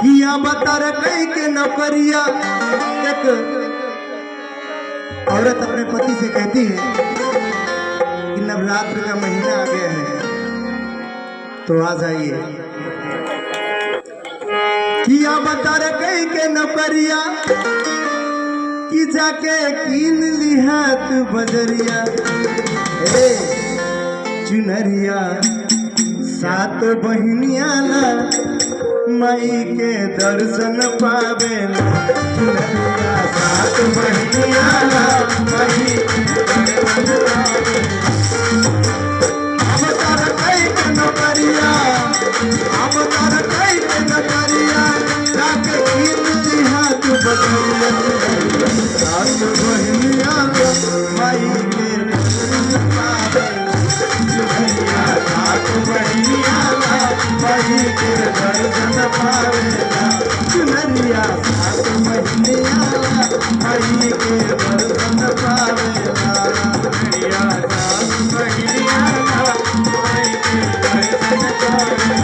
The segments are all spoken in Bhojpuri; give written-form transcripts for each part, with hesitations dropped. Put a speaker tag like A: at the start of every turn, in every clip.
A: किया बता रखई के नौकरिया। एक औरत अपने पति से कहती है कि नवरात्र का महीना आ गया है तो आ जाइए। किया बता रखई के नौकरिया कि जाके कीन लिहा तू बजरिया। चुनरिया सात बहनिया ला माई के दर्शन पावेला। चुनरिया सात बहनिया ला माई के दर्शन पावेला। हम तार कई के नौकरिया, हम तार कई के नौकरिया जाके कीन लिहा तू बजरिया। सात बहनिया ला माई के दर्शन पावेला। चुनरिया सात बहनिया ला माई के दर्शन पावेला। चुनरिया सात बहनिया ला माई के दर्शन पावेला। चुनरिया सात बहनिया ला माई के दर्शन पावेला।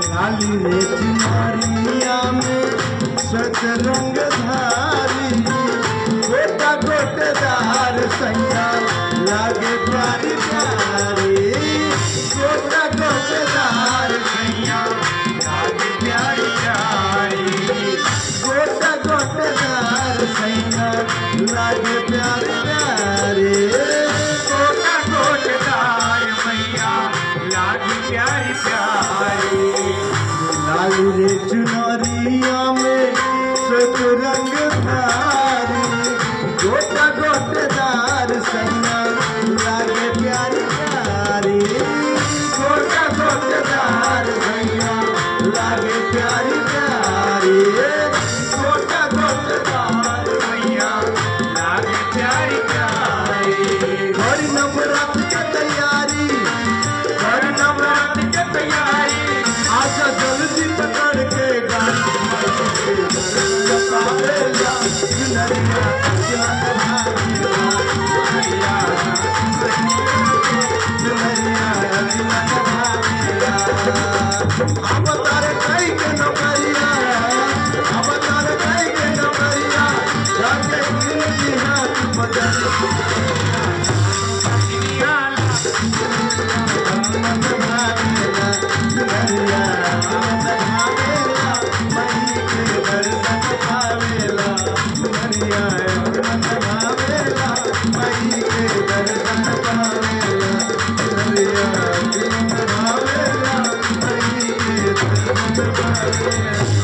A: लाली रे चुनरिया में सच रंग धारी, गोटा गोटेदार सैया लागे प्यारी प्यारी। गोटा गोटेदार सैया लागे प्यारी प्यारी। गोटा गोटेदार सैया लागे प्यारी प्यारी। गोटा गोटेदार सैया लागे प्यारी प्यारी। लाली रे चुनरिया में सच रंग धारी, गोटा गोटेदार सैया लागे प्यारी प्यारी। गोटा गोटेदार सैया लागे प्यारी प्यारी। गोटा गोटेदार सैया लागे प्यारी प्यारी। घर नवरात्र के तैयारी, घर नवरात्र के तैयारी। आजा जल्दी पकड़ के गाड़ी पावेला। चुनरिया जान भावेला। चुनरिया जान भावेला। हम तारे कई के नौकरिया, हम तारे कई के नौकरिया जाके कीन लिहा तू बजरिया। चुनरिया आनंद भावेला माई के दर्शन पावेला। चुनरिया आनंद भावेला माई के दर्शन पावेला। चुनरिया आनंद भावेला माई के दर्शन पावेला।